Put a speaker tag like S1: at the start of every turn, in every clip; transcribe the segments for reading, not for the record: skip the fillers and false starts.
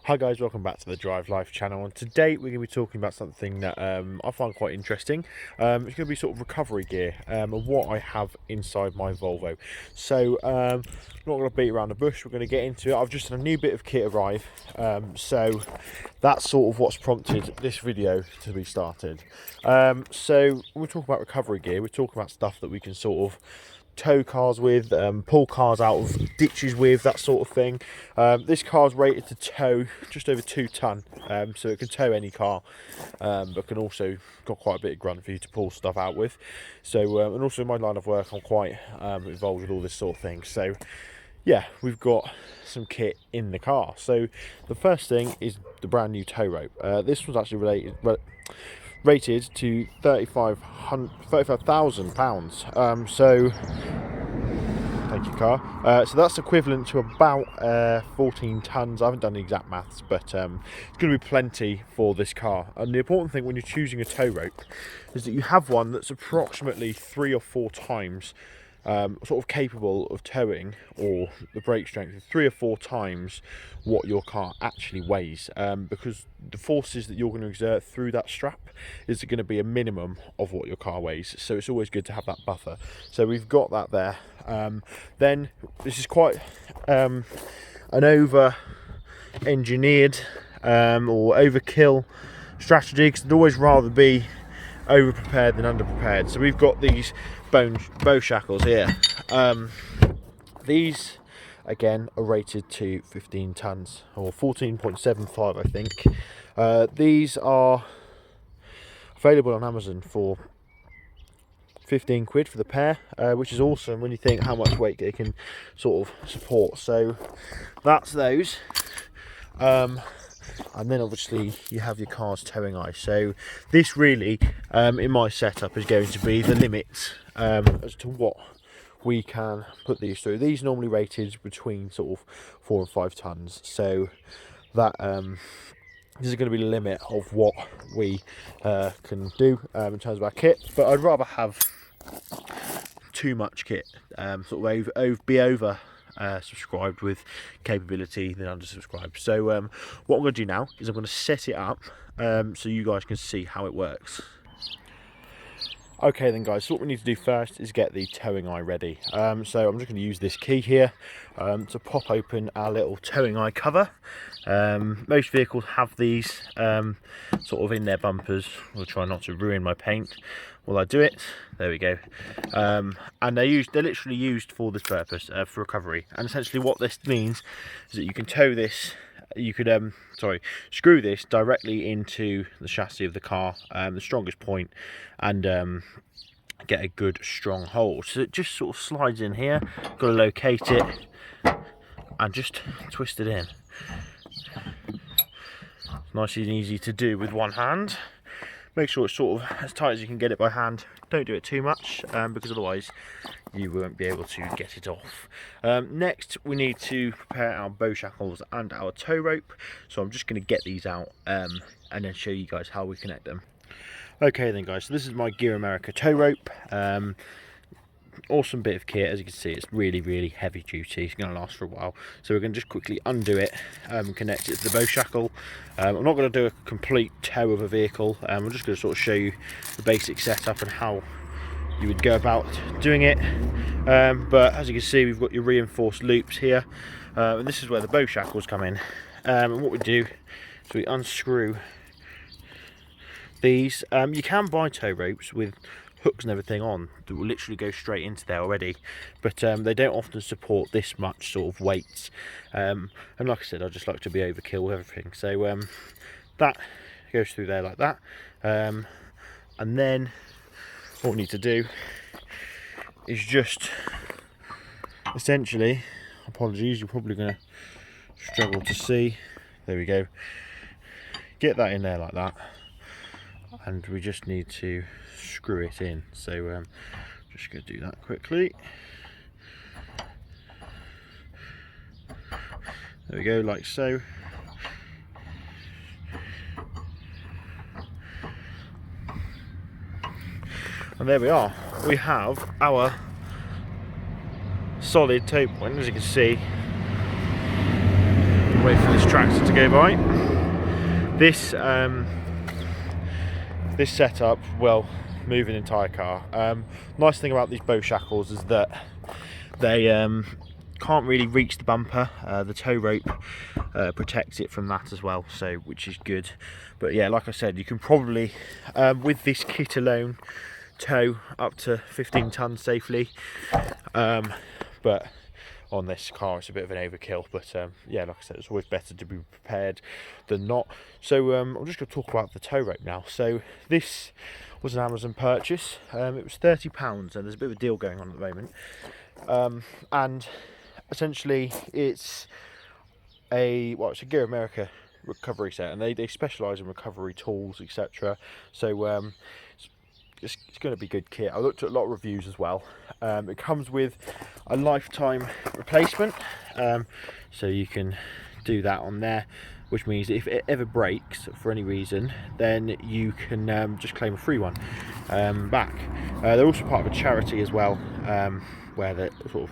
S1: Hi guys, welcome back to the Drive Life channel, and today we're going to be talking about something that I find quite interesting. It's going to be sort of recovery gear and what I have inside my Volvo. So I'm not going to beat around the bush, we're going to get into it. I've just had a new bit of kit arrive, so that's sort of what's prompted this video to be started. So when we talk about recovery gear, we're talking about stuff that we can sort of tow cars with, pull cars out of ditches with, that sort of thing. This car's rated to tow just over 2 ton, so it can tow any car, but can also got quite a bit of grunt for you to pull stuff out with. So and also in my line of work I'm quite involved with all this sort of thing, so yeah, we've got some kit in the car. So the first thing is the brand new tow rope. This was actually rated to £35,000. So thank you, car. So that's equivalent to about 14 tons. I haven't done the exact maths, but it's going to be plenty for this car. And the important thing when you're choosing a tow rope is that you have one that's approximately 3 or 4 times sort of capable of towing, or the brake strength of 3 or 4 times what your car actually weighs, because the forces that you're going to exert through that strap is going to be a minimum of what your car weighs, so it's always good to have that buffer. So we've got that there. Then this is quite an over engineered or overkill strategy, because I'd always rather be over prepared than under prepared. So we've got these bow shackles here. These again are rated to 15 tons or 14.75, I think. These are available on Amazon for 15 quid for the pair, which is awesome when you think how much weight they can sort of support. So that's those. And then obviously you have your car's towing eye. So this really, in my setup, is going to be the limit as to what we can put these through. These normally rated between sort of 4 and 5 tons. So that this is going to be the limit of what we can do in terms of our kit. But I'd rather have too much kit, sort of be over subscribed with capability than undersubscribed. So what I'm going to do now is I'm going to set it up so you guys can see how it works. Okay then guys, so what we need to do first is get the towing eye ready. So I'm just going to use this key here to pop open our little towing eye cover. Most vehicles have these sort of in their bumpers. We'll try not to ruin my paint while I do it. There we go. And they're literally used for this purpose, for recovery. And essentially what this means is that you can tow this, you could screw this directly into the chassis of the car, the strongest point, and get a good strong hold. So it just sort of slides in here. Got to locate it and just twist it in. Nice and easy to do with one hand. Make sure it's sort of as tight as you can get it by hand. Don't do it too much, because otherwise you won't be able to get it off. Next we need to prepare our bow shackles and our tow rope. So I'm just going to get these out and then show you guys how we connect them. Okay then guys, so this is my Gear America tow rope. Awesome bit of kit. As you can see, it's really heavy duty. It's going to last for a while, so we're going to just quickly undo it and connect it to the bow shackle. I'm not going to do a complete tow of a vehicle. I'm just going to sort of show you the basic setup and how you would go about doing it. But as you can see, we've got your reinforced loops here, and this is where the bow shackles come in. And what we do is we unscrew these. You can buy tow ropes with hooks and everything on that will literally go straight into there already, but they don't often support this much sort of weight, and like I said, I just like to be overkill with everything. So that goes through there like that, and then what we need to do is just essentially, apologies, you're probably going to struggle to see, there we go, get that in there like that, and we just need to screw it in. So just going to do that quickly. There we go, like so. And there we are. We have our solid tow point, as you can see. wait for this tractor to go by. This this setup will move an entire car. Nice thing about these bow shackles is that they can't really reach the bumper. The tow rope protects it from that as well, so which is good. But yeah, like I said, you can probably with this kit alone tow up to 15 tons safely. But on this car it's a bit of an overkill, but yeah, like I said, it's always better to be prepared than not. So I'm just going to talk about the tow rope now. So this was an Amazon purchase. It was £30, and there's a bit of a deal going on at the moment. And essentially it's it's a Gear America recovery set, and they specialise in recovery tools, etc. So it's going to be good kit. I looked at a lot of reviews as well. It comes with a lifetime replacement, so you can do that on there, which means if it ever breaks for any reason, then you can just claim a free one back. They're also part of a charity as well, where they're sort of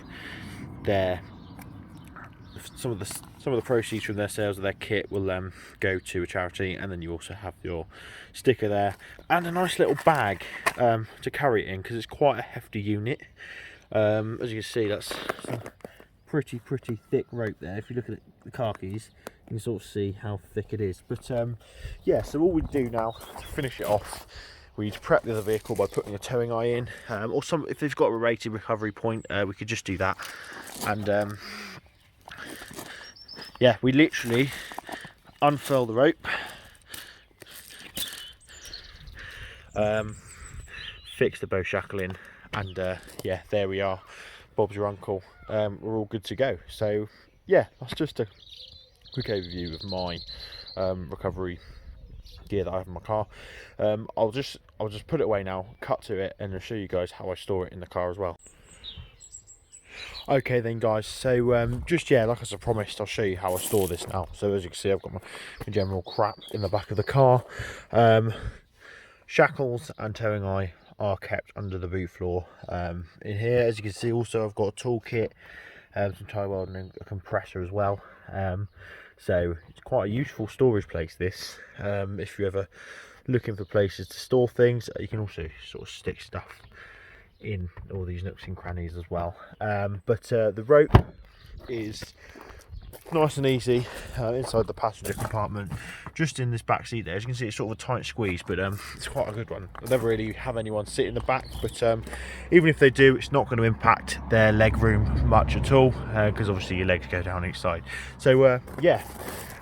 S1: some of the proceeds from their sales of their kit will go to a charity, and then you also have your sticker there and a nice little bag to carry it in, because it's quite a hefty unit. As you can see, that's some pretty thick rope there. If you look at the car keys, you can sort of see how thick it is. But yeah, so all we do now to finish it off, we need to prep the other vehicle by putting a towing eye in, or if they've got a rated recovery point, we could just do that. And yeah, we literally unfurl the rope, fix the bow shackle in, and yeah, there we are. Bob's your uncle. We're all good to go. So yeah, that's just a quick overview of my recovery gear that I have in my car. I'll just put it away now, cut to it, and I'll show you guys how I store it in the car as well. Okay then guys, so just yeah, like as I promised, I'll show you how I store this now. So as you can see, I've got my general crap in the back of the car. Shackles and towing eye are kept under the boot floor. In here, as you can see, also I've got a toolkit, some tie welding and a compressor as well. So it's quite a useful storage place, this. If you're ever looking for places to store things, you can also sort of stick stuff in all these nooks and crannies as well. But the rope is nice and easy inside the passenger compartment, just in this back seat there. As you can see, it's sort of a tight squeeze, but it's quite a good one. I never really have anyone sit in the back, but even if they do, it's not going to impact their leg room much at all, because obviously your legs go down each side. So yeah,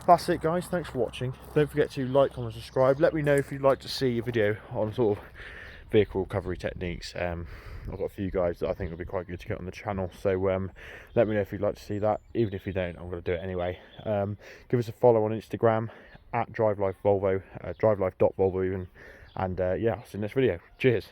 S1: that's it guys, thanks for watching. Don't forget to like, comment, subscribe. Let me know if you'd like to see a video on sort of vehicle recovery techniques. I've got a few guys that I think would be quite good to get on the channel, so let me know if you'd like to see that. Even if you don't, I'm going to do it anyway. Give us a follow on Instagram at DriveLifeVolvo, DriveLife.Volvo even, and yeah, I'll see you in the next video. Cheers.